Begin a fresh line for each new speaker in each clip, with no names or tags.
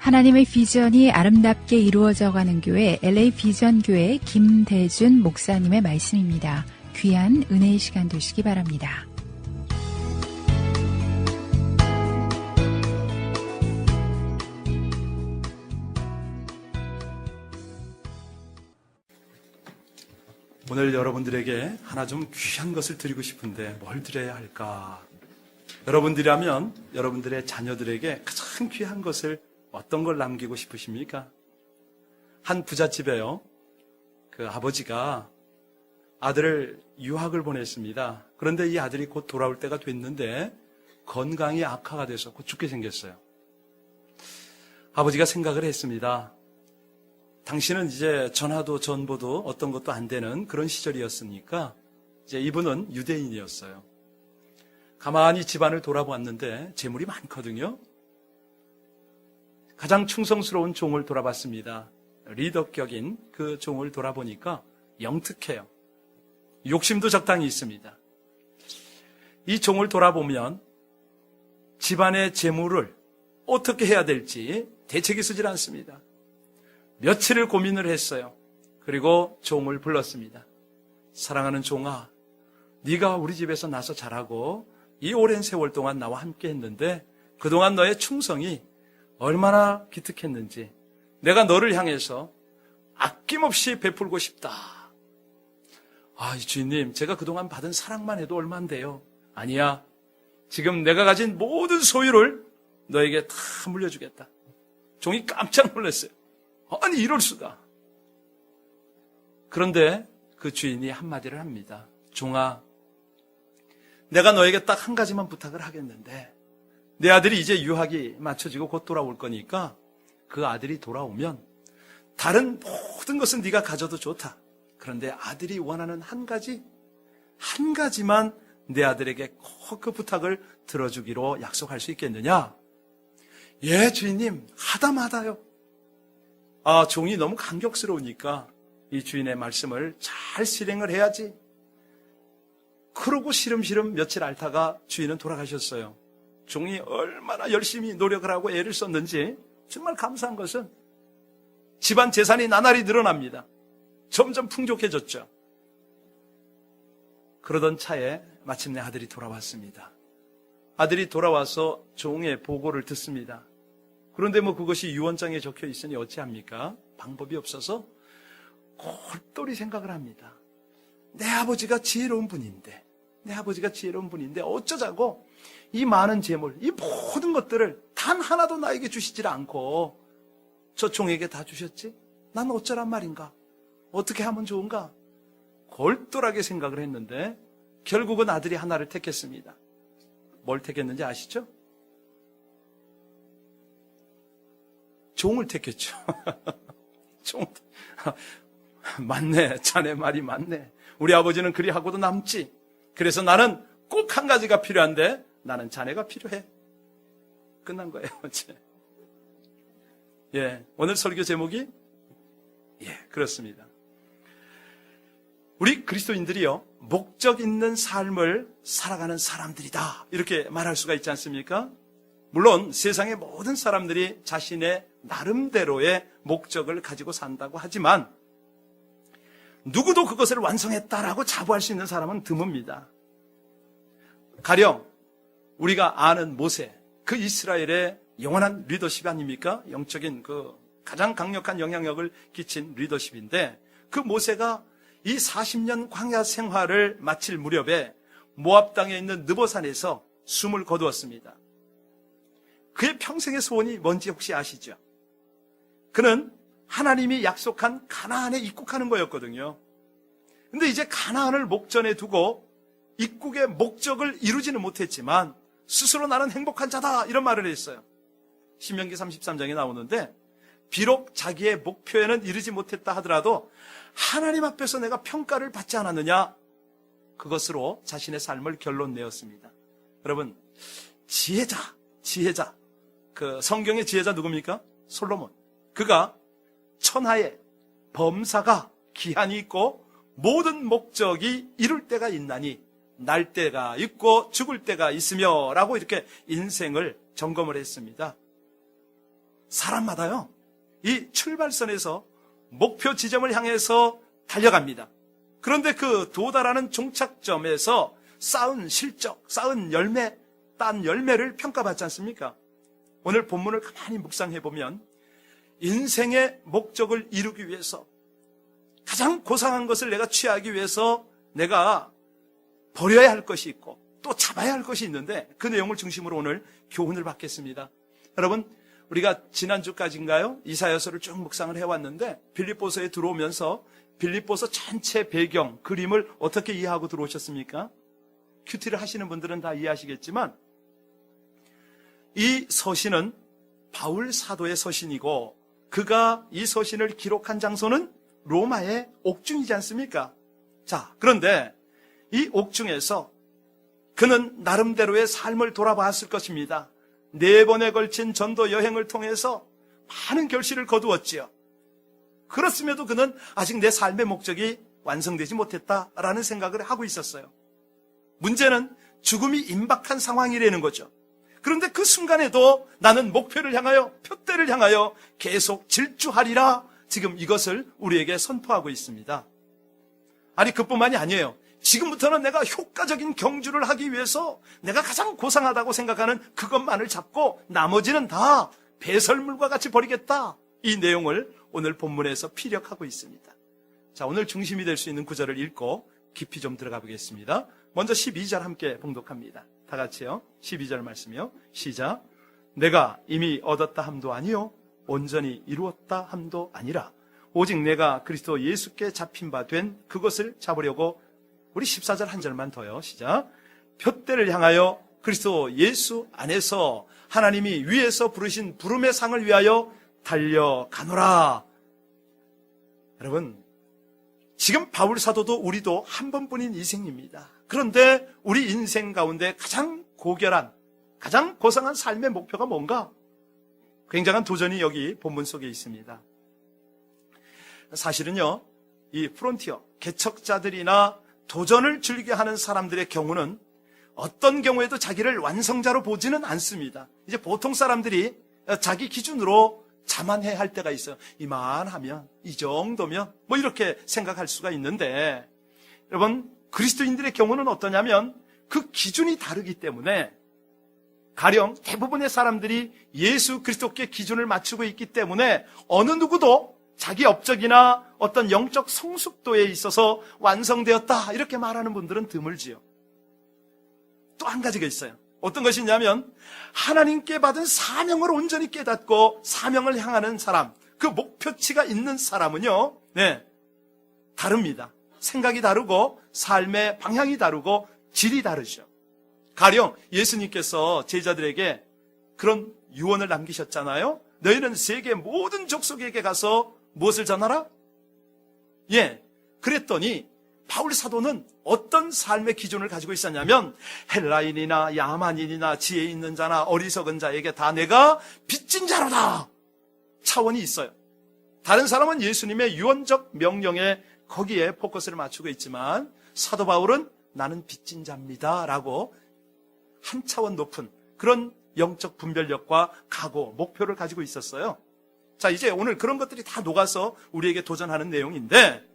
하나님의 비전이 아름답게 이루어져 가는 교회 LA 비전교회 김대준 목사님의 말씀입니다. 귀한 은혜의 시간 되시기 바랍니다.
오늘 여러분들에게 하나 좀 귀한 것을 드리고 싶은데 뭘 드려야 할까? 여러분들이라면 여러분들의 자녀들에게 가장 귀한 것을 어떤 걸 남기고 싶으십니까? 한 부잣집에요, 그 아버지가 아들을 유학을 보냈습니다. 그런데 이 아들이 곧 돌아올 때가 됐는데 건강이 악화가 돼서 곧 죽게 생겼어요. 아버지가 생각을 했습니다. 당신은 이제 전화도 전보도 어떤 것도 안 되는 그런 시절이었으니까 이제 이분은 유대인이었어요. 가만히 집안을 돌아보았는데 재물이 많거든요. 가장 충성스러운 종을 돌아봤습니다. 리더격인 그 종을 돌아보니까 영특해요. 욕심도 적당히 있습니다. 이 종을 돌아보면 집안의 재물을 어떻게 해야 될지 대책이 쓰질 않습니다. 며칠을 고민을 했어요. 그리고 종을 불렀습니다. 사랑하는 종아, 네가 우리 집에서 나서 자라고 이 오랜 세월 동안 나와 함께 했는데 그동안 너의 충성이 얼마나 기특했는지 내가 너를 향해서 아낌없이 베풀고 싶다. 주인님, 제가 그동안 받은 사랑만 해도 얼만데요. 아니야, 지금 내가 가진 모든 소유를 너에게 다 물려주겠다. 종이 깜짝 놀랐어요. 아니, 이럴 수가. 그런데 그 주인이 한마디를 합니다. 종아, 내가 너에게 딱 한 가지만 부탁을 하겠는데 내 아들이 이제 유학이 마쳐지고 곧 돌아올 거니까 그 아들이 돌아오면 다른 모든 것은 네가 가져도 좋다. 그런데 아들이 원하는 한 가지만 내 아들에게 꼭 그 부탁을 들어주기로 약속할 수 있겠느냐? 예, 주인님, 하다마다요. 종이 너무 감격스러우니까 이 주인의 말씀을 잘 실행을 해야지. 그러고 시름시름 며칠 앓다가 주인은 돌아가셨어요. 종이 얼마나 열심히 노력을 하고 애를 썼는지 정말 감사한 것은 집안 재산이 나날이 늘어납니다. 점점 풍족해졌죠. 그러던 차에 마침내 아들이 돌아왔습니다. 아들이 돌아와서 종의 보고를 듣습니다. 그런데 그것이 유언장에 적혀 있으니 어찌합니까? 방법이 없어서 골똘히 생각을 합니다. 내 아버지가 지혜로운 분인데 어쩌자고 이 많은 재물, 이 모든 것들을 단 하나도 나에게 주시질 않고 저 종에게 다 주셨지? 난 어쩌란 말인가? 어떻게 하면 좋은가? 골똘하게 생각을 했는데 결국은 아들이 하나를 택했습니다. 뭘 택했는지 아시죠? 종을 택했죠. 맞네, 자네 말이 맞네. 우리 아버지는 그리 하고도 남지. 그래서 나는 꼭 한 가지가 필요한데 나는 자네가 필요해. 끝난 거예요, 어째. 오늘 설교 제목이 그렇습니다. 우리 그리스도인들이요, 목적 있는 삶을 살아가는 사람들이다, 이렇게 말할 수가 있지 않습니까? 물론 세상의 모든 사람들이 자신의 나름대로의 목적을 가지고 산다고 하지만 누구도 그것을 완성했다라고 자부할 수 있는 사람은 드뭅니다. 가령 우리가 아는 모세, 그 이스라엘의 영원한 리더십 아닙니까? 영적인 그 가장 강력한 영향력을 끼친 리더십인데, 그 모세가 이 40년 광야 생활을 마칠 무렵에 모압 땅에 있는 느보산에서 숨을 거두었습니다. 그의 평생의 소원이 뭔지 혹시 아시죠? 그는 하나님이 약속한 가나안에 입국하는 거였거든요. 근데 이제 가나안을 목전에 두고 입국의 목적을 이루지는 못했지만 스스로 나는 행복한 자다, 이런 말을 했어요. 신명기 33장에 나오는데, 비록 자기의 목표에는 이르지 못했다 하더라도 하나님 앞에서 내가 평가를 받지 않았느냐, 그것으로 자신의 삶을 결론 내었습니다. 여러분, 지혜자, 그 성경의 지혜자 누굽니까? 솔로몬. 그가 천하의 범사가 기한이 있고 모든 목적이 이룰 때가 있나니 날 때가 있고 죽을 때가 있으며 라고 이렇게 인생을 점검을 했습니다. 사람마다요, 이 출발선에서 목표 지점을 향해서 달려갑니다. 그런데 그 도달하는 종착점에서 쌓은 실적, 쌓은 열매, 딴 열매를 평가받지 않습니까? 오늘 본문을 가만히 묵상해보면 인생의 목적을 이루기 위해서 가장 고상한 것을 내가 취하기 위해서 내가 버려야 할 것이 있고 또 잡아야 할 것이 있는데 그 내용을 중심으로 오늘 교훈을 받겠습니다. 여러분, 우리가 지난주까지인가요? 이사야서를 쭉 묵상을 해왔는데 빌립보서에 들어오면서 빌립보서 전체 배경, 그림을 어떻게 이해하고 들어오셨습니까? 큐티를 하시는 분들은 다 이해하시겠지만 이 서신은 바울 사도의 서신이고 그가 이 서신을 기록한 장소는 로마의 옥중이지 않습니까? 자, 그런데 이 옥중에서 그는 나름대로의 삶을 돌아봤을 것입니다. 4번에 걸친 전도 여행을 통해서 많은 결실을 거두었지요. 그렇음에도 그는 아직 내 삶의 목적이 완성되지 못했다라는 생각을 하고 있었어요. 문제는 죽음이 임박한 상황이라는 거죠. 그런데 그 순간에도 나는 목표를 향하여, 표대를 향하여 계속 질주하리라, 지금 이것을 우리에게 선포하고 있습니다. 아니, 그뿐만이 아니에요. 지금부터는 내가 효과적인 경주를 하기 위해서 내가 가장 고상하다고 생각하는 그것만을 잡고 나머지는 다 배설물과 같이 버리겠다. 이 내용을 오늘 본문에서 피력하고 있습니다. 자, 오늘 중심이 될 수 있는 구절을 읽고 깊이 좀 들어가 보겠습니다. 먼저 12절 함께 봉독합니다. 다 같이요. 12절 말씀이요. 시작. 내가 이미 얻었다 함도 아니요 온전히 이루었다 함도 아니라 오직 내가 그리스도 예수께 잡힌 바 된 그것을 잡으려고. 우리 14절 한 절만 더요. 시작. 표대를 향하여 그리스도 예수 안에서 하나님이 위에서 부르신 부름의 상을 위하여 달려가노라. 여러분, 지금 바울 사도도 우리도 한 번뿐인 인생입니다. 그런데 우리 인생 가운데 가장 고결한, 가장 고상한 삶의 목표가 뭔가? 굉장한 도전이 여기 본문 속에 있습니다. 사실은요, 이 프론티어, 개척자들이나 도전을 즐겨 하는 사람들의 경우는 어떤 경우에도 자기를 완성자로 보지는 않습니다. 이제 보통 사람들이 자기 기준으로 자만해야 할 때가 있어요. 이만하면, 이 정도면 뭐 이렇게 생각할 수가 있는데, 여러분, 그리스도인들의 경우는 어떠냐면 그 기준이 다르기 때문에, 가령 대부분의 사람들이 예수 그리스도께 기준을 맞추고 있기 때문에 어느 누구도 자기 업적이나 어떤 영적 성숙도에 있어서 완성되었다 이렇게 말하는 분들은 드물지요. 또 한 가지가 있어요. 어떤 것이냐면 하나님께 받은 사명을 온전히 깨닫고 사명을 향하는 사람, 그 목표치가 있는 사람은요, 다릅니다. 생각이 다르고 삶의 방향이 다르고 질이 다르죠. 가령 예수님께서 제자들에게 그런 유언을 남기셨잖아요. 너희는 세계 모든 족속에게 가서 무엇을 전하라? 그랬더니 바울 사도는 어떤 삶의 기준을 가지고 있었냐면 헬라인이나 야만인이나 지혜 있는 자나 어리석은 자에게 다 내가 빚진 자로다 차원이 있어요. 다른 사람은 예수님의 유언적 명령에 거기에 포커스를 맞추고 있지만 사도 바울은 나는 빚진 자입니다 라고 한 차원 높은 그런 영적 분별력과 각오, 목표를 가지고 있었어요. 자, 이제 오늘 그런 것들이 다 녹아서 우리에게 도전하는 내용인데,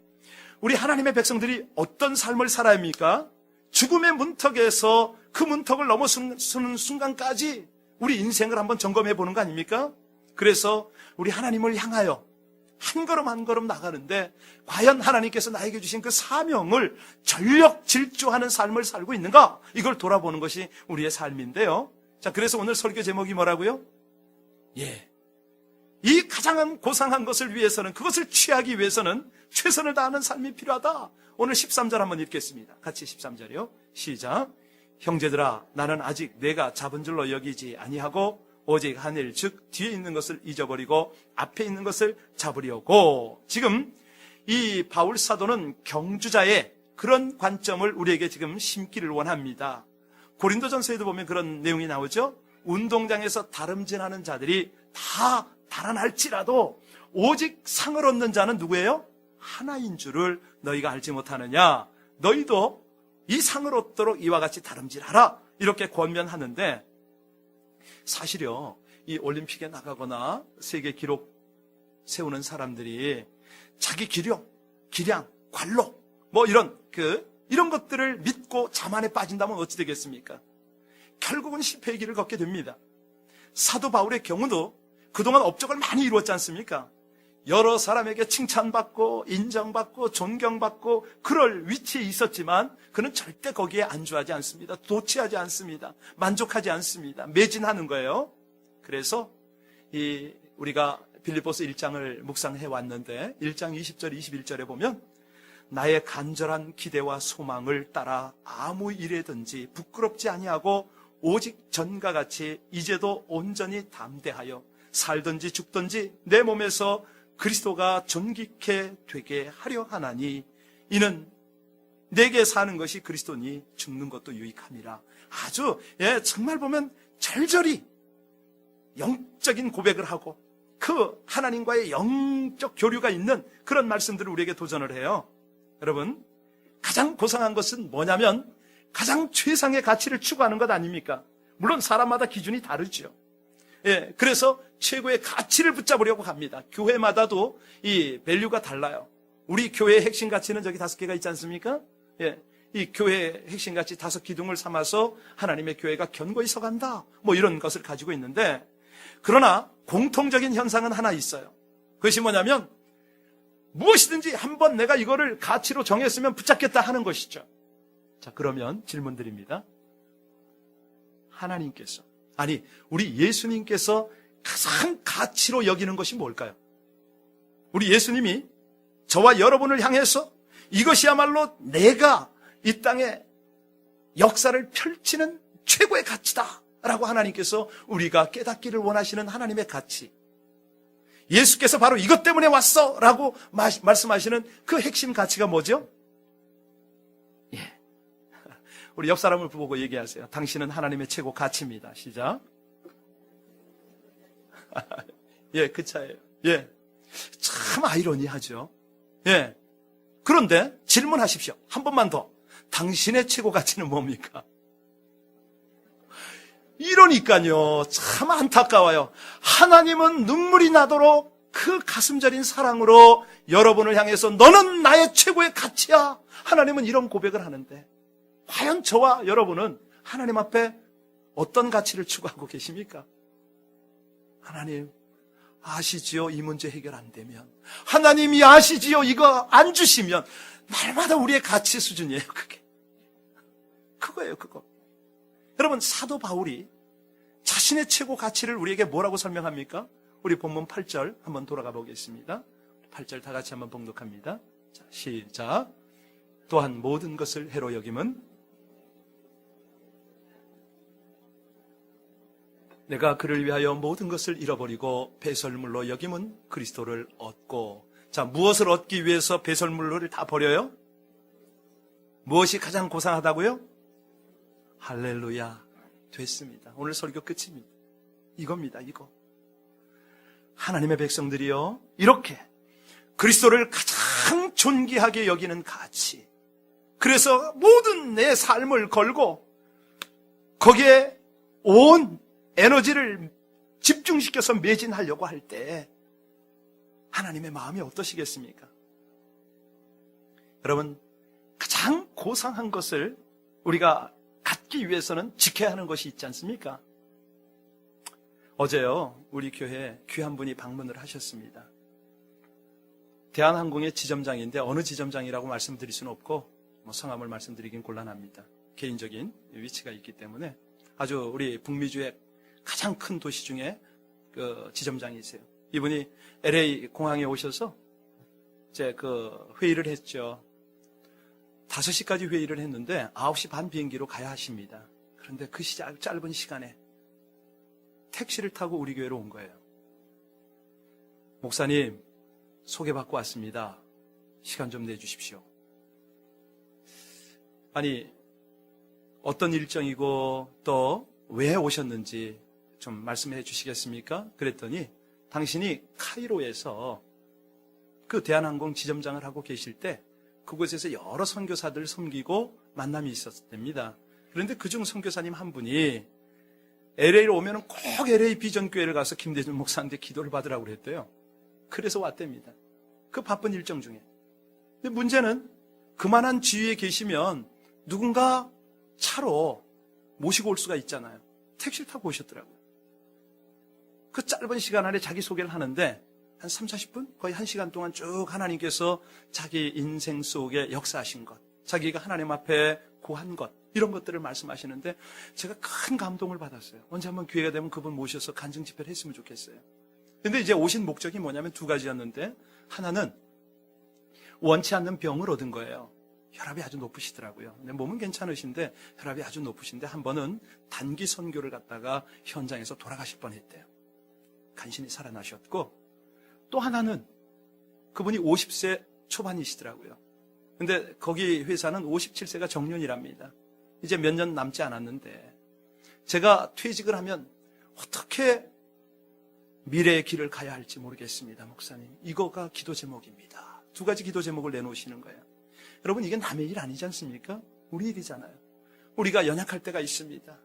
우리 하나님의 백성들이 어떤 삶을 살아야 합니까? 죽음의 문턱에서 그 문턱을 넘어서는 순간까지 우리 인생을 한번 점검해 보는 거 아닙니까? 그래서 우리 하나님을 향하여 한 걸음 한 걸음 나가는데 과연 하나님께서 나에게 주신 그 사명을 전력 질주하는 삶을 살고 있는가? 이걸 돌아보는 것이 우리의 삶인데요. 자, 그래서 오늘 설교 제목이 뭐라고요? 이 가장 고상한 것을 위해서는, 그것을 취하기 위해서는 최선을 다하는 삶이 필요하다. 오늘 13절 한번 읽겠습니다. 같이 13절이요. 시작. 형제들아, 나는 아직 내가 잡은 줄로 여기지 아니하고 오직 하늘 즉 뒤에 있는 것을 잊어버리고 앞에 있는 것을 잡으려고. 지금 이 바울 사도는 경주자의 그런 관점을 우리에게 지금 심기를 원합니다. 고린도전서에도 보면 그런 내용이 나오죠. 운동장에서 다름질하는 자들이 다 달아날지라도 오직 상을 얻는 자는 누구예요? 하나인 줄을 너희가 알지 못하느냐. 너희도 이 상을 얻도록 이와 같이 다름질하라. 이렇게 권면하는데, 사실요, 이 올림픽에 나가거나 세계 기록 세우는 사람들이 자기 기량, 관록, 뭐 이런 것들을 믿고 자만에 빠진다면 어찌 되겠습니까? 결국은 실패의 길을 걷게 됩니다. 사도 바울의 경우도 그동안 업적을 많이 이루었지 않습니까? 여러 사람에게 칭찬받고 인정받고 존경받고 그럴 위치에 있었지만 그는 절대 거기에 안주하지 않습니다. 도취하지 않습니다. 만족하지 않습니다. 매진하는 거예요. 그래서 우리가 빌립보서 1장을 묵상해 왔는데 1장 20절 21절에 보면 나의 간절한 기대와 소망을 따라 아무 일에든지 부끄럽지 아니하고 오직 전과 같이 이제도 온전히 담대하여 살든지 죽든지 내 몸에서 그리스도가 존귀케 되게 하려 하나니 이는 내게 사는 것이 그리스도니 죽는 것도 유익함이라. 아주 정말 보면 절절히 영적인 고백을 하고 그 하나님과의 영적 교류가 있는 그런 말씀들을 우리에게 도전을 해요. 여러분, 가장 고상한 것은 뭐냐면 가장 최상의 가치를 추구하는 것 아닙니까? 물론 사람마다 기준이 다르죠. 그래서 최고의 가치를 붙잡으려고 합니다. 교회마다도 이 밸류가 달라요. 우리 교회의 핵심 가치는 저기 5개가 있지 않습니까? 이 교회의 핵심 가치 5기둥을 삼아서 하나님의 교회가 견고히 서간다. 뭐 이런 것을 가지고 있는데, 그러나 공통적인 현상은 하나 있어요. 그것이 뭐냐면 무엇이든지 한번 내가 이거를 가치로 정했으면 붙잡겠다 하는 것이죠. 자, 그러면 질문 드립니다. 하나님께서, 아니 우리 예수님께서 가장 가치로 여기는 것이 뭘까요? 우리 예수님이 저와 여러분을 향해서 이것이야말로 내가 이 땅에 역사를 펼치는 최고의 가치다 라고 하나님께서 우리가 깨닫기를 원하시는 하나님의 가치, 예수께서 바로 이것 때문에 왔어 라고 말씀하시는 그 핵심 가치가 뭐죠? 우리 옆 사람을 보고 얘기하세요. 당신은 하나님의 최고 가치입니다. 시작. 그 차예요. 참 아이러니하죠. 그런데 질문하십시오. 한 번만 더. 당신의 최고 가치는 뭡니까? 이러니까요. 참 안타까워요. 하나님은 눈물이 나도록 그 가슴 저린 사랑으로 여러분을 향해서 너는 나의 최고의 가치야. 하나님은 이런 고백을 하는데 과연 저와 여러분은 하나님 앞에 어떤 가치를 추구하고 계십니까? 하나님 아시지요? 이 문제 해결 안 되면. 하나님이 아시지요? 이거 안 주시면. 날마다 우리의 가치 수준이에요. 그거예요. 그거. 여러분, 사도 바울이 자신의 최고 가치를 우리에게 뭐라고 설명합니까? 우리 본문 8절 한번 돌아가 보겠습니다. 8절 다 같이 한번 봉독합니다. 자, 시작. 또한 모든 것을 해로 여김은 내가 그를 위하여 모든 것을 잃어버리고 배설물로 여김은 그리스도를 얻고. 자, 무엇을 얻기 위해서 배설물을 다 버려요? 무엇이 가장 고상하다고요? 할렐루야. 됐습니다. 오늘 설교 끝입니다. 이겁니다. 이거. 하나님의 백성들이요, 이렇게 그리스도를 가장 존귀하게 여기는 가치, 그래서 모든 내 삶을 걸고 거기에 온 에너지를 집중시켜서 매진하려고 할 때 하나님의 마음이 어떠시겠습니까? 여러분, 가장 고상한 것을 우리가 갖기 위해서는 지켜야 하는 것이 있지 않습니까? 어제요, 우리 교회에 귀한 분이 방문을 하셨습니다. 대한항공의 지점장인데 어느 지점장이라고 말씀드릴 수는 없고 성함을 말씀드리긴 곤란합니다. 개인적인 위치가 있기 때문에 아주 우리 북미주의 가장 큰 도시 중에 그 지점장이세요. 이분이 LA 공항에 오셔서 이제 회의를 했죠. 5시까지 회의를 했는데 9시 반 비행기로 가야 하십니다. 그런데 그 짧은 시간에 택시를 타고 우리 교회로 온 거예요. 목사님, 소개받고 왔습니다. 시간 좀 내주십시오. 아니, 어떤 일정이고 또 왜 오셨는지 좀 말씀해 주시겠습니까? 그랬더니 당신이 카이로에서 그 대한항공 지점장을 하고 계실 때 그곳에서 여러 선교사들을 섬기고 만남이 있었답니다. 그런데 그중 선교사님 한 분이 LA로 오면 꼭 LA 비전교회를 가서 김대중 목사한테 기도를 받으라고 그랬대요. 그래서 왔답니다. 그 바쁜 일정 중에. 근데 문제는 그만한 지위에 계시면 누군가 차로 모시고 올 수가 있잖아요. 택시를 타고 오셨더라고요. 그 짧은 시간 안에 자기소개를 하는데 한 3, 40분? 거의 1시간 동안 쭉 하나님께서 자기 인생 속에 역사하신 것, 자기가 하나님 앞에 구한 것, 이런 것들을 말씀하시는데 제가 큰 감동을 받았어요. 언제 한번 기회가 되면 그분 모셔서 간증 집회를 했으면 좋겠어요. 근데 이제 오신 목적이 뭐냐면 두 가지였는데, 하나는 원치 않는 병을 얻은 거예요. 혈압이 아주 높으시더라고요. 근데 몸은 괜찮으신데 혈압이 아주 높으신데 한 번은 단기 선교를 갔다가 현장에서 돌아가실 뻔했대요. 간신히 살아나셨고, 또 하나는 그분이 50세 초반이시더라고요. 근데 거기 회사는 57세가 정년이랍니다. 이제 몇 년 남지 않았는데 제가 퇴직을 하면 어떻게 미래의 길을 가야 할지 모르겠습니다. 목사님, 이거가 기도 제목입니다. 두 가지 기도 제목을 내놓으시는 거예요. 여러분, 이게 남의 일 아니지 않습니까? 우리 일이잖아요. 우리가 연약할 때가 있습니다.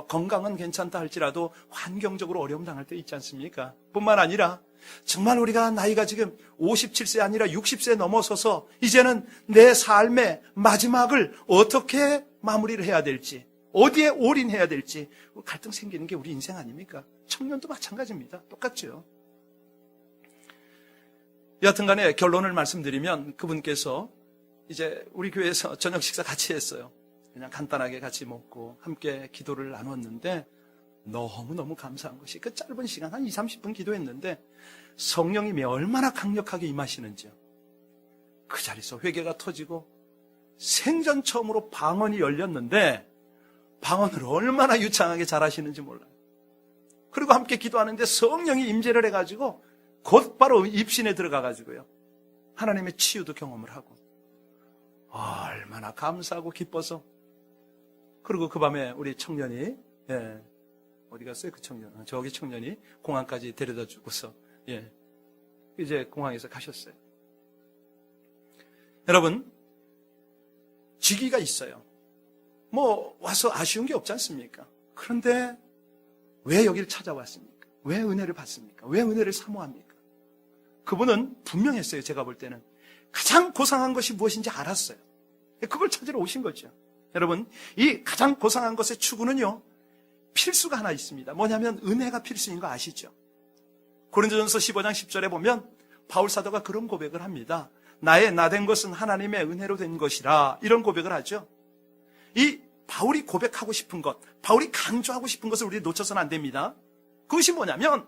건강은 괜찮다 할지라도 환경적으로 어려움 당할 때 있지 않습니까? 뿐만 아니라 정말 우리가 나이가 지금 57세 아니라 60세 넘어서서 이제는 내 삶의 마지막을 어떻게 마무리를 해야 될지, 어디에 올인해야 될지 갈등 생기는 게 우리 인생 아닙니까? 청년도 마찬가지입니다. 똑같죠. 여하튼간에 결론을 말씀드리면 그분께서 이제 우리 교회에서 저녁 식사 같이 했어요. 그냥 간단하게 같이 먹고 함께 기도를 나눴는데 너무너무 감사한 것이 그 짧은 시간 한 20, 30분 기도했는데 성령님이 얼마나 강력하게 임하시는지요. 그 자리에서 회개가 터지고 생전 처음으로 방언이 열렸는데 방언을 얼마나 유창하게 잘하시는지 몰라요. 그리고 함께 기도하는데 성령이 임재를 해가지고 곧바로 입신에 들어가가지고요, 하나님의 치유도 경험을 하고 얼마나 감사하고 기뻐서. 그리고 그 밤에 우리 청년이, 어디 갔어요? 그 청년. 저기 청년이 공항까지 데려다 주고서, 이제 공항에서 가셨어요. 여러분, 직위가 있어요. 와서 아쉬운 게 없지 않습니까? 그런데 왜 여기를 찾아왔습니까? 왜 은혜를 받습니까? 왜 은혜를 사모합니까? 그분은 분명했어요. 제가 볼 때는 가장 고상한 것이 무엇인지 알았어요. 그걸 찾으러 오신 거죠. 여러분, 이 가장 고상한 것의 추구는요, 필수가 하나 있습니다. 뭐냐면 은혜가 필수인 거 아시죠? 고린도전서 15장 10절에 보면 바울 사도가 그런 고백을 합니다. 나의 나된 것은 하나님의 은혜로 된 것이라, 이런 고백을 하죠. 이 바울이 고백하고 싶은 것, 바울이 강조하고 싶은 것을 우리 놓쳐서는 안 됩니다. 그것이 뭐냐면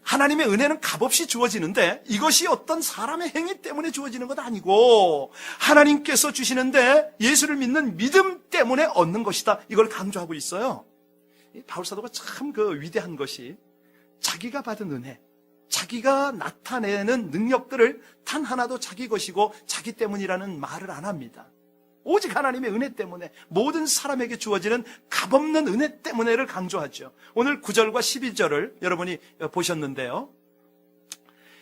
하나님의 은혜는 값없이 주어지는데 이것이 어떤 사람의 행위 때문에 주어지는 것 아니고 하나님께서 주시는데 예수를 믿는 믿음 때문에 얻는 것이다. 이걸 강조하고 있어요. 바울 사도가 참 위대한 것이 자기가 받은 은혜, 자기가 나타내는 능력들을 단 하나도 자기 것이고 자기 때문이라는 말을 안 합니다. 오직 하나님의 은혜 때문에, 모든 사람에게 주어지는 값없는 은혜 때문에를 강조하죠. 오늘 9절과 11절을 여러분이 보셨는데요,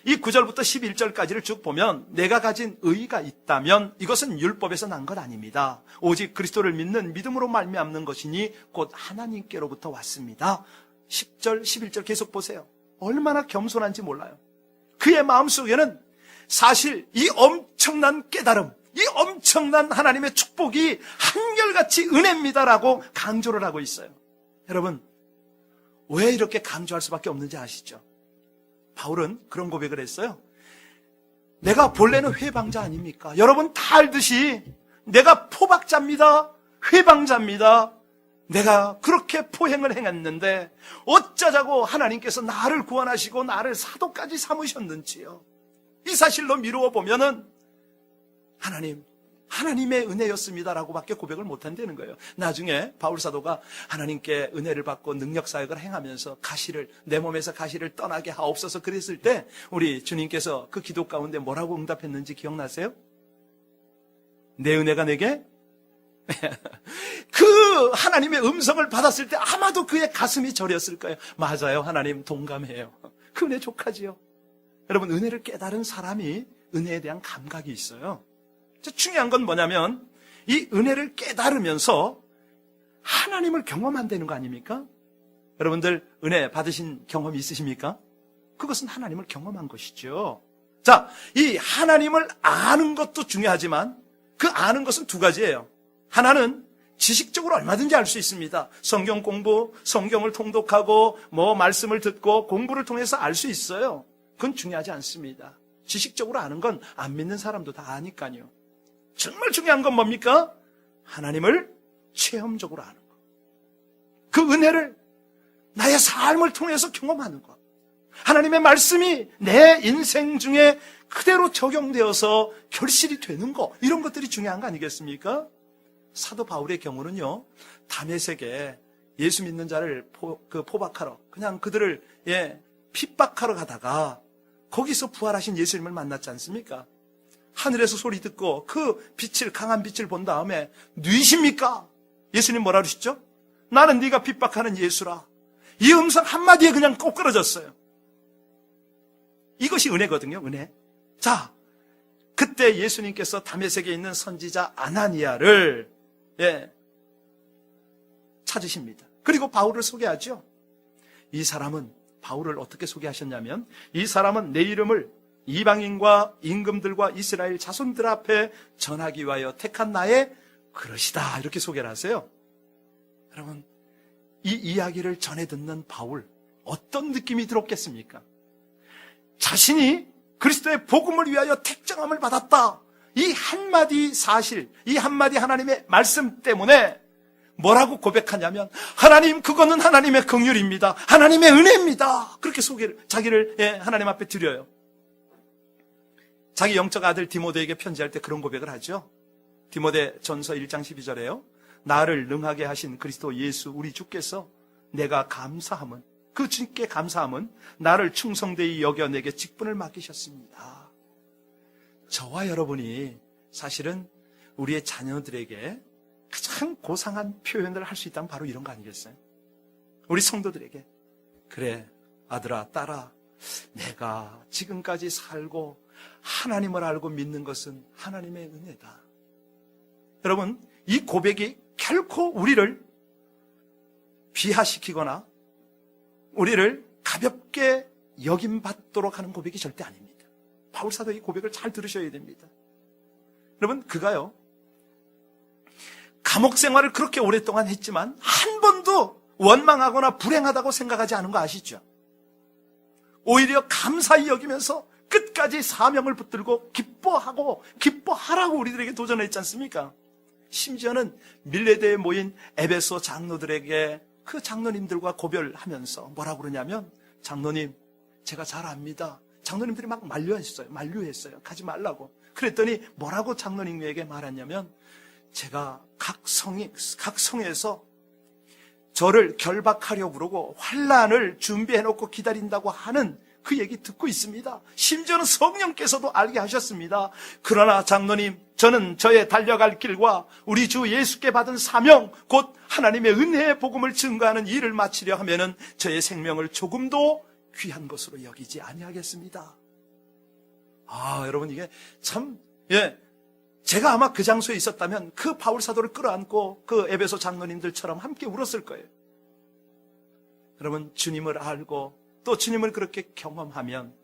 이 9절부터 11절까지를 쭉 보면 내가 가진 의가 있다면 이것은 율법에서 난 것 아닙니다. 오직 그리스도를 믿는 믿음으로 말미암는 것이니 곧 하나님께로부터 왔습니다. 10절, 11절 계속 보세요. 얼마나 겸손한지 몰라요. 그의 마음속에는 사실 이 엄청난 깨달음, 이 엄청난 하나님의 축복이 한결같이 은혜입니다라고 강조를 하고 있어요. 여러분, 왜 이렇게 강조할 수밖에 없는지 아시죠? 바울은 그런 고백을 했어요. 내가 본래는 회방자 아닙니까? 여러분 다 알듯이 내가 포박자입니다. 회방자입니다. 내가 그렇게 포행을 행했는데 어쩌자고 하나님께서 나를 구원하시고 나를 사도까지 삼으셨는지요. 이 사실로 미루어 보면은 하나님의 은혜였습니다라고 밖에 고백을 못한다는 거예요. 나중에 바울 사도가 하나님께 은혜를 받고 능력 사역을 행하면서 내 몸에서 가시를 떠나게 하옵소서 그랬을 때 우리 주님께서 그 기도 가운데 뭐라고 응답했는지 기억나세요? 내 은혜가 내게? 그 하나님의 음성을 받았을 때 아마도 그의 가슴이 저렸을 거예요. 맞아요, 하나님 동감해요. 그 은혜 족하지요. 여러분, 은혜를 깨달은 사람이 은혜에 대한 감각이 있어요. 중요한 건 뭐냐면 이 은혜를 깨달으면서 하나님을 경험한다는 거 아닙니까? 여러분들 은혜 받으신 경험이 있으십니까? 그것은 하나님을 경험한 것이죠. 자, 이 하나님을 아는 것도 중요하지만 그 아는 것은 두 가지예요. 하나는 지식적으로 얼마든지 알 수 있습니다. 성경 공부, 성경을 통독하고 말씀을 듣고 공부를 통해서 알 수 있어요. 그건 중요하지 않습니다. 지식적으로 아는 건 안 믿는 사람도 다 아니까요. 정말 중요한 건 뭡니까? 하나님을 체험적으로 아는 것. 그 은혜를 나의 삶을 통해서 경험하는 것. 하나님의 말씀이 내 인생 중에 그대로 적용되어서 결실이 되는 것. 이런 것들이 중요한 거 아니겠습니까? 사도 바울의 경우는요, 다메섹에 예수 믿는 자를 포박하러, 그냥 그들을 핍박하러 가다가 거기서 부활하신 예수님을 만났지 않습니까? 하늘에서 소리 듣고 그 빛을, 강한 빛을 본 다음에 누이십니까? 예수님 뭐라 그러셨죠? 나는 네가 핍박하는 예수라. 이 음성 한마디에 그냥 꼭 끊어졌어요. 이것이 은혜거든요, 은혜. 자, 그때 예수님께서 다메섹에 있는 선지자 아나니아를 찾으십니다. 그리고 바울을 소개하죠. 이 사람은, 바울을 어떻게 소개하셨냐면, 이 사람은 내 이름을 이방인과 임금들과 이스라엘 자손들 앞에 전하기 위하여 택한 나의 그릇이다. 이렇게 소개를 하세요. 여러분, 이 이야기를 전해 듣는 바울, 어떤 느낌이 들었겠습니까? 자신이 그리스도의 복음을 위하여 택정함을 받았다. 이 한마디 사실, 이 한마디 하나님의 말씀 때문에 뭐라고 고백하냐면, 하나님, 그거는 하나님의 긍휼입니다. 하나님의 은혜입니다. 그렇게 자기를 하나님 앞에 드려요. 자기 영적 아들 디모데에게 편지할 때 그런 고백을 하죠. 디모데 전서 1장 12절에요. 나를 능하게 하신 그리스도 예수 우리 주께서 내가 감사함은, 그 주께 감사함은 나를 충성되이 여겨 내게 직분을 맡기셨습니다. 저와 여러분이 사실은 우리의 자녀들에게 가장 고상한 표현을 할 수 있다면 바로 이런 거 아니겠어요? 우리 성도들에게, 그래 아들아 딸아, 내가 지금까지 살고 하나님을 알고 믿는 것은 하나님의 은혜다. 여러분, 이 고백이 결코 우리를 비하시키거나 우리를 가볍게 여김받도록 하는 고백이 절대 아닙니다. 바울사도 이 고백을 잘 들으셔야 됩니다. 여러분, 그가요, 감옥 생활을 그렇게 오랫동안 했지만 한 번도 원망하거나 불행하다고 생각하지 않은 거 아시죠? 오히려 감사히 여기면서 끝까지 사명을 붙들고 기뻐하라고 우리들에게 도전했지 않습니까? 심지어는 밀레드에 모인 에베소 장로들에게 그 장로님들과 고별하면서 뭐라고 그러냐면, 장로님, 제가 잘 압니다. 장로님들이 막 만류했어요. 가지 말라고. 그랬더니 뭐라고 장로님에게 말했냐면, 제가 각 성에서 저를 결박하려고 그러고 환난을 준비해놓고 기다린다고 하는 그 얘기 듣고 있습니다. 심지어는 성령께서도 알게 하셨습니다. 그러나 장로님, 저는 저의 달려갈 길과 우리 주 예수께 받은 사명, 곧 하나님의 은혜의 복음을 증거하는 일을 마치려 하면은 저의 생명을 조금도 귀한 것으로 여기지 아니하겠습니다. 여러분, 이게 참, 제가 아마 그 장소에 있었다면 그 바울 사도를 끌어안고 그 에베소 장로님들처럼 함께 울었을 거예요. 여러분, 주님을 알고 또 주님을 그렇게 경험하면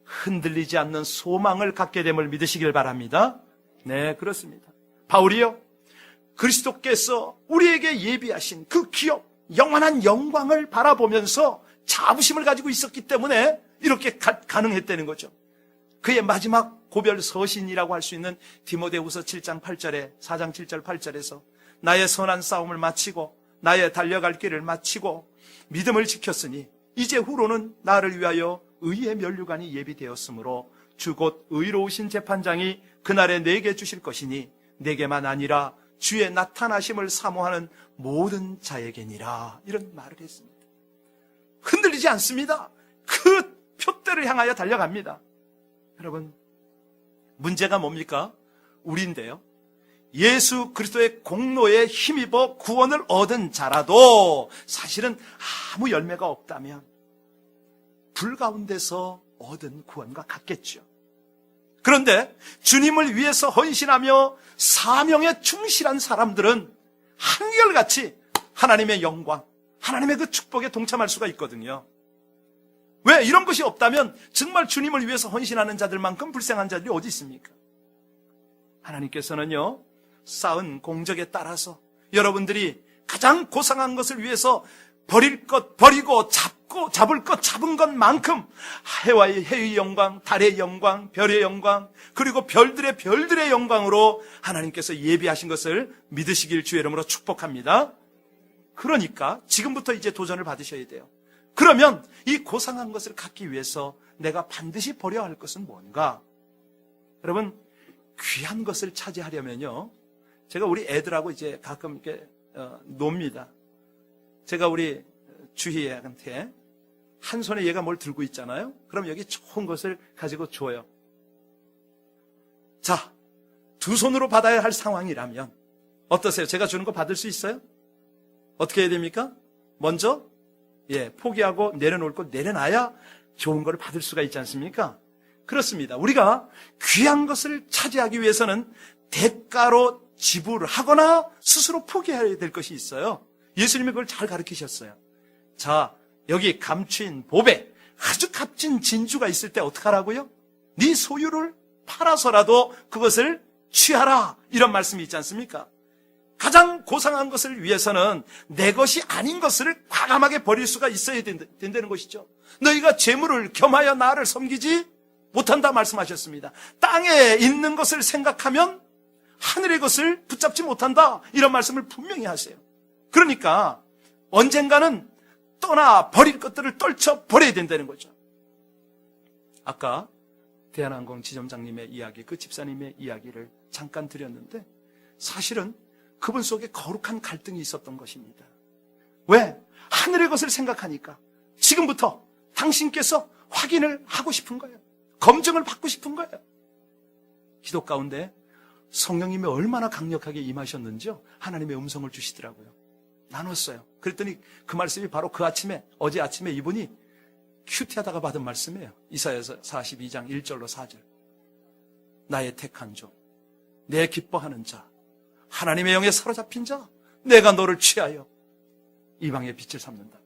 흔들리지 않는 소망을 갖게 됨을 믿으시길 바랍니다. 네, 그렇습니다. 바울이요, 그리스도께서 우리에게 예비하신 그 기업, 영원한 영광을 바라보면서 자부심을 가지고 있었기 때문에 이렇게 가능했다는 거죠. 그의 마지막 고별 서신이라고 할 수 있는 디모데후서 7장 8절에, 4장 7절 8절에서 나의 선한 싸움을 마치고 나의 달려갈 길을 마치고 믿음을 지켰으니 이제 후로는 나를 위하여 의의 면류관이 예비되었으므로 주 곧 의로우신 재판장이 그날에 내게 주실 것이니 내게만 아니라 주의 나타나심을 사모하는 모든 자에게니라. 이런 말을 했습니다. 흔들리지 않습니다. 그 표대를 향하여 달려갑니다. 여러분, 문제가 뭡니까? 우리인데요, 예수 그리스도의 공로에 힘입어 구원을 얻은 자라도 사실은 아무 열매가 없다면 불 가운데서 얻은 구원과 같겠죠. 그런데 주님을 위해서 헌신하며 사명에 충실한 사람들은 한결같이 하나님의 영광, 하나님의 그 축복에 동참할 수가 있거든요. 왜? 이런 것이 없다면 정말 주님을 위해서 헌신하는 자들만큼 불쌍한 자들이 어디 있습니까? 하나님께서는요, 쌓은 공적에 따라서 여러분들이 가장 고상한 것을 위해서 버릴 것 버리고 잡을 것 잡은 것만큼 해의 영광, 달의 영광, 별의 영광, 그리고 별들의 영광으로 하나님께서 예비하신 것을 믿으시길 주의 이름으로 축복합니다. 그러니까 지금부터 이제 도전을 받으셔야 돼요. 그러면 이 고상한 것을 갖기 위해서 내가 반드시 버려야 할 것은 뭔가? 여러분, 귀한 것을 차지하려면요, 제가 우리 애들하고 이제 가끔 이렇게 놉니다. 제가 우리 주희애한테 한 손에 얘가 뭘 들고 있잖아요. 그럼 여기 좋은 것을 가지고 줘요. 자, 두 손으로 받아야 할 상황이라면 어떠세요? 제가 주는 거 받을 수 있어요? 어떻게 해야 됩니까? 먼저 포기하고 내려놓을 거 내려놔야 좋은 걸 받을 수가 있지 않습니까? 그렇습니다. 우리가 귀한 것을 차지하기 위해서는 대가로 지불을 하거나 스스로 포기해야 될 것이 있어요. 예수님이 그걸 잘 가르치셨어요. 자, 여기 감추인 보배, 아주 값진 진주가 있을 때 어떡하라고요? 네 소유를 팔아서라도 그것을 취하라, 이런 말씀이 있지 않습니까? 가장 고상한 것을 위해서는 내 것이 아닌 것을 과감하게 버릴 수가 있어야 된다는 것이죠. 너희가 재물을 겸하여 나를 섬기지 못한다 말씀하셨습니다. 땅에 있는 것을 생각하면 하늘의 것을 붙잡지 못한다, 이런 말씀을 분명히 하세요. 그러니까 언젠가는 떠나 버릴 것들을 떨쳐 버려야 된다는 거죠. 아까 대한항공 지점장님의 이야기, 그 집사님의 이야기를 잠깐 드렸는데 사실은 그분 속에 거룩한 갈등이 있었던 것입니다. 왜? 하늘의 것을 생각하니까 지금부터 당신께서 확인을 하고 싶은 거예요. 검증을 받고 싶은 거예요. 기도 가운데 성령님이 얼마나 강력하게 임하셨는지요, 하나님의 음성을 주시더라고요. 나눴어요. 그랬더니 그 말씀이 바로 그 아침에, 어제 아침에 이분이 큐티하다가 받은 말씀이에요. 이사야서 42장 1절로 4절. 나의 택한 종, 내 기뻐하는 자, 하나님의 영에 사로잡힌 자, 내가 너를 취하여 이방의 빛을 삼는다.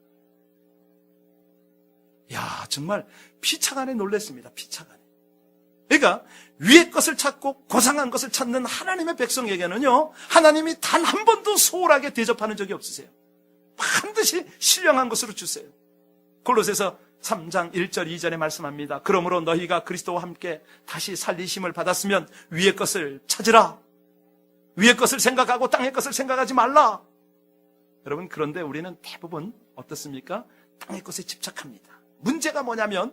야, 정말 피차간에 놀랐습니다. 피차간에. 그러니까 위의 것을 찾고 고상한 것을 찾는 하나님의 백성에게는요, 하나님이 단 한 번도 소홀하게 대접하는 적이 없으세요. 반드시 신령한 것으로 주세요. 골로새서 3장 1절 2절에 말씀합니다. 그러므로 너희가 그리스도와 함께 다시 살리심을 받았으면 위의 것을 찾으라. 위의 것을 생각하고 땅의 것을 생각하지 말라. 여러분, 그런데 우리는 대부분 어떻습니까? 땅의 것에 집착합니다. 문제가 뭐냐면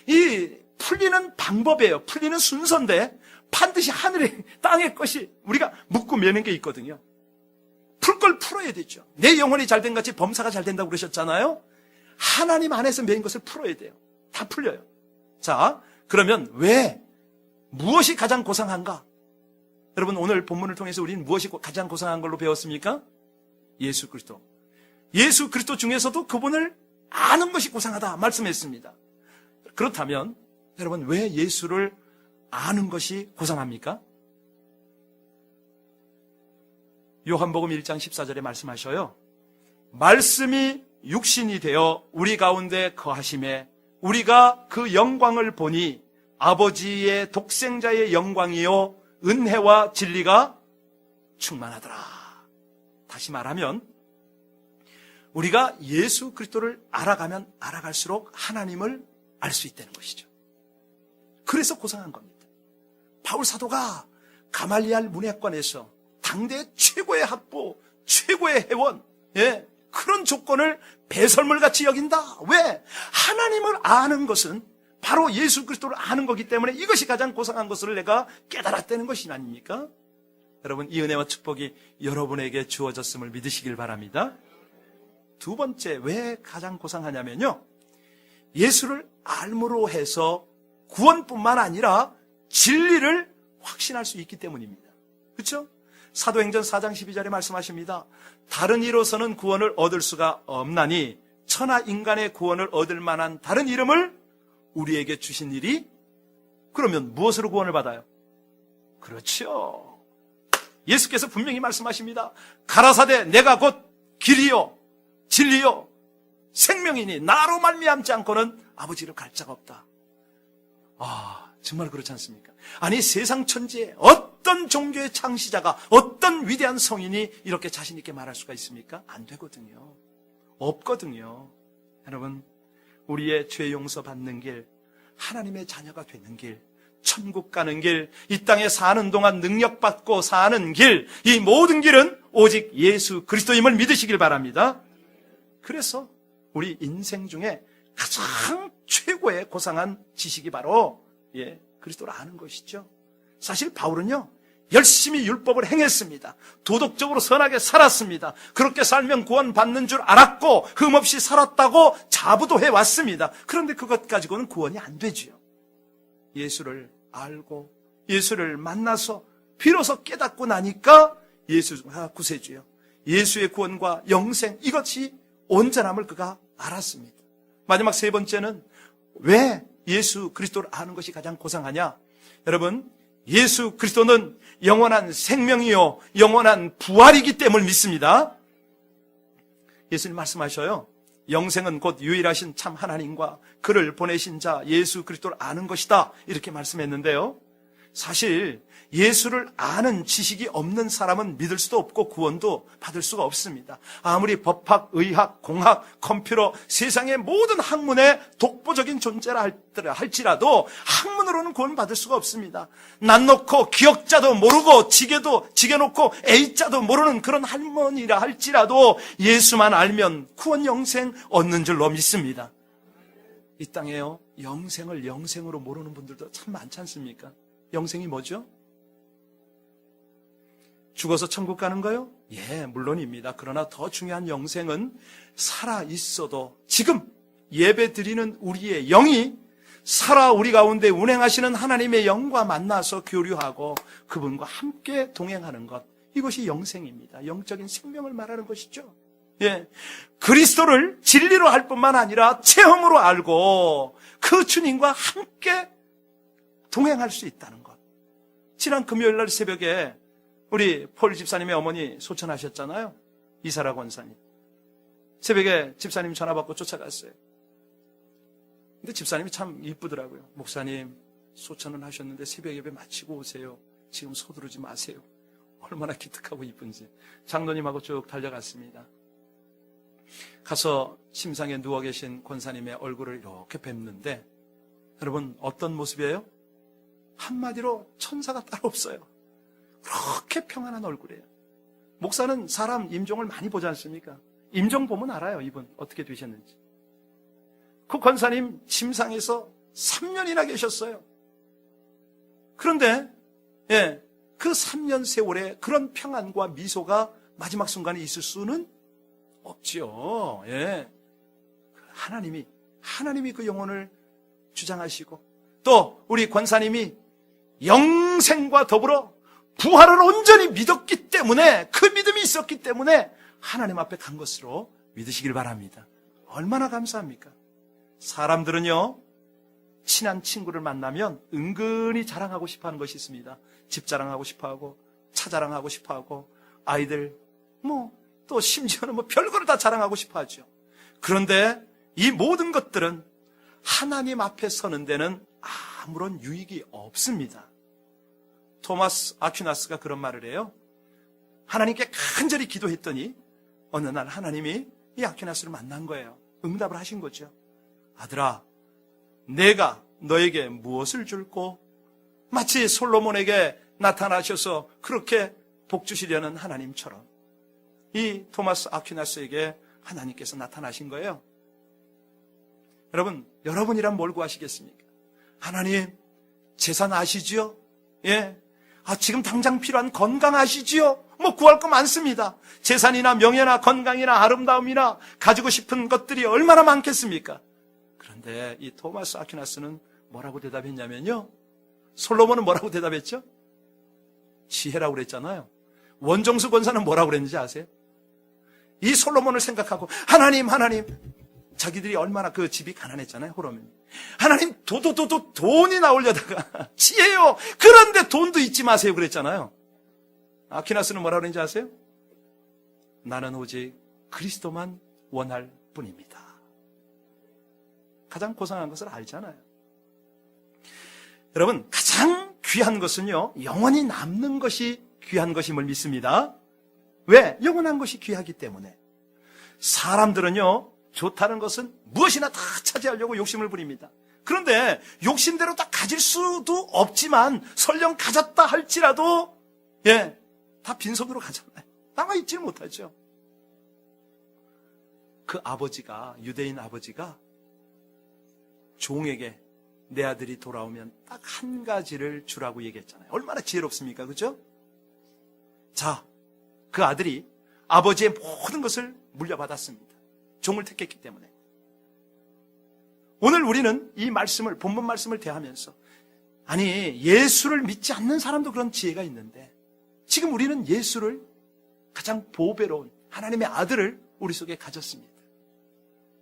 이 풀리는 방법이에요. 풀리는 순서인데 반드시 하늘의 땅의 것이 우리가 묻고 매는 게 있거든요. 풀 걸 풀어야 되죠. 내 영혼이 잘된 같이 범사가 잘 된다고 그러셨잖아요. 하나님 안에서 매인 것을 풀어야 돼요. 다 풀려요. 자, 그러면 왜, 무엇이 가장 고상한가? 여러분, 오늘 본문을 통해서 우리는 무엇이 가장 고상한 걸로 배웠습니까? 예수 그리스도. 예수 그리스도 중에서도 그분을 아는 것이 고상하다 말씀했습니다. 그렇다면 여러분, 왜 예수를 아는 것이 고상합니까? 요한복음 1장 14절에 말씀하셔요. 말씀이 육신이 되어 우리 가운데 거하심에 우리가 그 영광을 보니 아버지의 독생자의 영광이요 은혜와 진리가 충만하더라. 다시 말하면 우리가 예수 그리스도를 알아가면 알아갈수록 하나님을 알 수 있다는 것이죠. 그래서 고상한 겁니다. 바울 사도가 가말리알 문화권에서 당대 최고의 학부, 최고의 회원, 그런 조건을 배설물같이 여긴다. 왜? 하나님을 아는 것은 바로 예수 그리스도를 아는 거기 때문에 이것이 가장 고상한 것을 내가 깨달았다는 것이 아닙니까? 여러분, 이 은혜와 축복이 여러분에게 주어졌음을 믿으시길 바랍니다. 두 번째, 왜 가장 고상하냐면요, 예수를 알므로 해서 구원뿐만 아니라 진리를 확신할 수 있기 때문입니다. 그렇죠? 사도행전 4장 12절에 말씀하십니다. 다른 이로서는 구원을 얻을 수가 없나니 천하 인간의 구원을 얻을 만한 다른 이름을 우리에게 주신 일이, 그러면 무엇으로 구원을 받아요? 그렇죠. 예수께서 분명히 말씀하십니다. 가라사대 내가 곧 길이요 진리요 생명이니 나로 말미암지 않고는 아버지를 갈 자가 없다. 정말 그렇지 않습니까? 아니, 세상 천지에 어떤 종교의 창시자가, 어떤 위대한 성인이 이렇게 자신 있게 말할 수가 있습니까? 안 되거든요. 없거든요. 여러분, 우리의 죄 용서 받는 길, 하나님의 자녀가 되는 길, 천국 가는 길, 이 땅에 사는 동안 능력받고 사는 길, 이 모든 길은 오직 예수 그리스도임을 믿으시길 바랍니다. 그래서 우리 인생 중에 가장 최고의 고상한 지식이 바로 그리스도를 아는 것이죠. 사실 바울은요, 열심히 율법을 행했습니다. 도덕적으로 선하게 살았습니다. 그렇게 살면 구원받는 줄 알았고 흠없이 살았다고 자부도 해왔습니다. 그런데 그것 가지고는 구원이 안 되지요. 예수를 알고 예수를 만나서 비로소 깨닫고 나니까 예수가 구세주요, 예수의 구원과 영생, 이것이 온전함을 그가 알았습니다. 마지막 세 번째는 왜 예수 그리스도를 아는 것이 가장 고상하냐? 여러분, 예수 그리스도는 영원한 생명이요 영원한 부활이기 때문을 믿습니다. 예수님 말씀하셔요. 영생은 곧 유일하신 참 하나님과 그를 보내신 자 예수 그리스도를 아는 것이다, 이렇게 말씀했는데요. 사실 예수를 아는 지식이 없는 사람은 믿을 수도 없고 구원도 받을 수가 없습니다. 아무리 법학, 의학, 공학, 컴퓨터, 세상의 모든 학문의 독보적인 존재라 할지라도 학문으로는 구원 받을 수가 없습니다. 난 놓고 기억자도 모르고 지게 놓고 A자도 모르는 그런 할머니라 할지라도 예수만 알면 구원 영생 얻는 줄로 믿습니다. 이 땅에요, 영생을 영생으로 모르는 분들도 참 많지 않습니까? 영생이 뭐죠? 죽어서 천국 가는 거요? 예, 물론입니다. 그러나 더 중요한 영생은 살아 있어도 지금 예배 드리는 우리의 영이 살아 우리 가운데 운행하시는 하나님의 영과 만나서 교류하고 그분과 함께 동행하는 것, 이것이 영생입니다. 영적인 생명을 말하는 것이죠. 예, 그리스도를 진리로 할 뿐만 아니라 체험으로 알고 그 주님과 함께 동행할 수 있다는 것. 지난 금요일 날 새벽에 우리 폴 집사님의 어머니 소천하셨잖아요. 이사라 권사님. 새벽에 집사님 전화 받고 쫓아갔어요. 근데 집사님이 참 이쁘더라고요. 목사님, 소천은 하셨는데 새벽 예배 마치고 오세요. 지금 서두르지 마세요. 얼마나 기특하고 이쁜지. 장로님하고 쭉 달려갔습니다. 가서 침상에 누워 계신 권사님의 얼굴을 이렇게 뵙는데, 여러분 어떤 모습이에요? 한마디로 천사가 따로 없어요. 그렇게 평안한 얼굴이에요. 목사는 사람 임종을 많이 보지 않습니까? 임종 보면 알아요, 이분 어떻게 되셨는지. 그 권사님 침상에서 3년이나 계셨어요. 그런데 그 3년 세월에 그런 평안과 미소가 마지막 순간에 있을 수는 없지요. 하나님이 그 영혼을 주장하시고, 또 우리 권사님이 영생과 더불어 부활을 온전히 믿었기 때문에, 그 믿음이 있었기 때문에 하나님 앞에 간 것으로 믿으시길 바랍니다. 얼마나 감사합니까? 사람들은요, 친한 친구를 만나면 은근히 자랑하고 싶어하는 것이 있습니다. 집 자랑하고 싶어하고, 차 자랑하고 싶어하고, 아이들 또 심지어는 별거를 다 자랑하고 싶어하죠. 그런데 이 모든 것들은 하나님 앞에 서는 데는 아무런 유익이 없습니다. 토마스 아퀴나스가 그런 말을 해요. 하나님께 간절히 기도했더니 어느 날 하나님이 이 아퀴나스를 만난 거예요. 응답을 하신 거죠. 아들아, 내가 너에게 무엇을 줄고? 마치 솔로몬에게 나타나셔서 그렇게 복 주시려는 하나님처럼 이 토마스 아퀴나스에게 하나님께서 나타나신 거예요. 여러분이란 뭘 구하시겠습니까? 하나님, 재산 아시지요? 지금 당장 필요한 건강 아시지요? 구할 거 많습니다. 재산이나 명예나 건강이나 아름다움이나 가지고 싶은 것들이 얼마나 많겠습니까? 그런데 이 토마스 아퀴나스는 뭐라고 대답했냐면요, 솔로몬은 뭐라고 대답했죠? 지혜라고 그랬잖아요. 원정수 권사는 뭐라고 그랬는지 아세요? 이 솔로몬을 생각하고, 하나님, 자기들이 얼마나 그 집이 가난했잖아요, 호러면. 하나님, 돈이 나오려다가 지혜요, 그런데 돈도 잊지 마세요 그랬잖아요. 아퀴나스는 뭐라고 그랬는지 아세요? 나는 오직 그리스도만 원할 뿐입니다. 가장 고상한 것을 알잖아요. 여러분, 가장 귀한 것은요, 영원히 남는 것이 귀한 것임을 믿습니다. 왜? 영원한 것이 귀하기 때문에. 사람들은요, 좋다는 것은 무엇이나 다 차지하려고 욕심을 부립니다. 그런데 욕심대로 다 가질 수도 없지만 설령 가졌다 할지라도 다 빈손으로 가잖아요. 남아있지는 못하죠. 그 아버지가, 유대인 아버지가 종에게 내 아들이 돌아오면 딱 한 가지를 주라고 얘기했잖아요. 얼마나 지혜롭습니까? 그죠? 자, 그 아들이 아버지의 모든 것을 물려받았습니다. 종을 택했기 때문에. 오늘 우리는 이 말씀을, 본문 말씀을 대하면서, 아니, 예수를 믿지 않는 사람도 그런 지혜가 있는데, 지금 우리는 예수를, 가장 보배로운 하나님의 아들을 우리 속에 가졌습니다.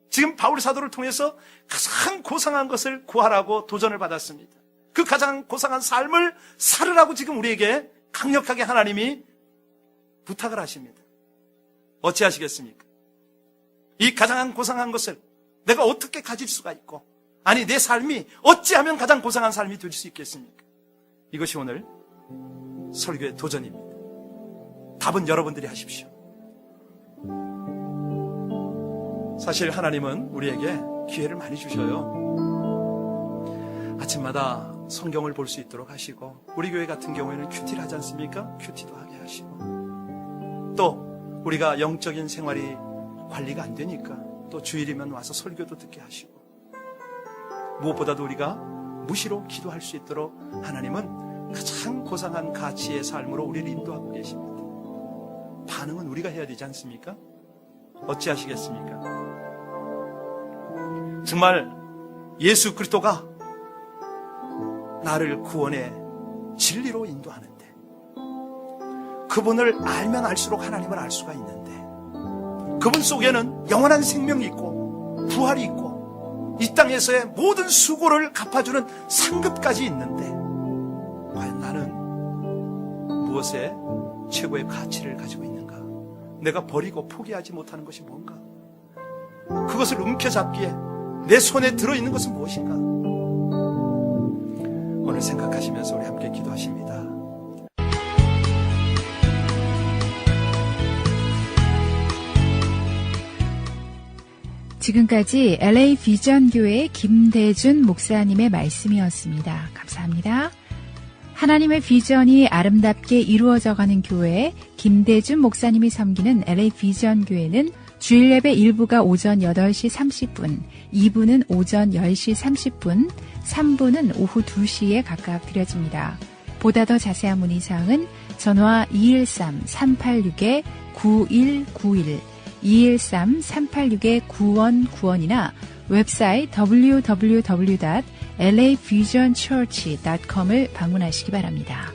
지금 바울 사도를 통해서 가장 고상한 것을 구하라고 도전을 받았습니다. 그 가장 고상한 삶을 살으라고 지금 우리에게 강력하게 하나님이 부탁을 하십니다. 어찌하시겠습니까? 이 가장 고상한 것을 내가 어떻게 가질 수가 있고, 아니 내 삶이 어찌하면 가장 고상한 삶이 될 수 있겠습니까? 이것이 오늘 설교의 도전입니다. 답은 여러분들이 하십시오. 사실 하나님은 우리에게 기회를 많이 주셔요. 아침마다 성경을 볼 수 있도록 하시고, 우리 교회 같은 경우에는 큐티를 하지 않습니까? 큐티도 하게 하시고, 또 우리가 영적인 생활이 관리가 안 되니까 또 주일이면 와서 설교도 듣게 하시고, 무엇보다도 우리가 무시로 기도할 수 있도록 하나님은 가장 고상한 가치의 삶으로 우리를 인도하고 계십니다. 반응은 우리가 해야 되지 않습니까? 어찌하시겠습니까? 정말 예수 그리스도가 나를 구원의 진리로 인도하는데, 그분을 알면 알수록 하나님을 알 수가 있는데, 그분 속에는 영원한 생명이 있고 부활이 있고 이 땅에서의 모든 수고를 갚아주는 상급까지 있는데, 과연 나는 무엇에 최고의 가치를 가지고 있는가? 내가 버리고 포기하지 못하는 것이 뭔가? 그것을 움켜잡기에 내 손에 들어있는 것은 무엇인가? 오늘 생각하시면서 우리 함께 기도하십니다.
지금까지 LA 비전 교회 김대준 목사님의 말씀이었습니다. 감사합니다. 하나님의 비전이 아름답게 이루어져가는 교회, 김대준 목사님이 섬기는 LA 비전 교회는 주일 예배 1부가 오전 8시 30분, 2부는 오전 10시 30분, 3부는 오후 2시에 각각 드려집니다. 보다 더 자세한 문의사항은 전화 213-386-9191, 213-386-9191이나 웹사이트 www.lavisionchurch.com을 방문하시기 바랍니다.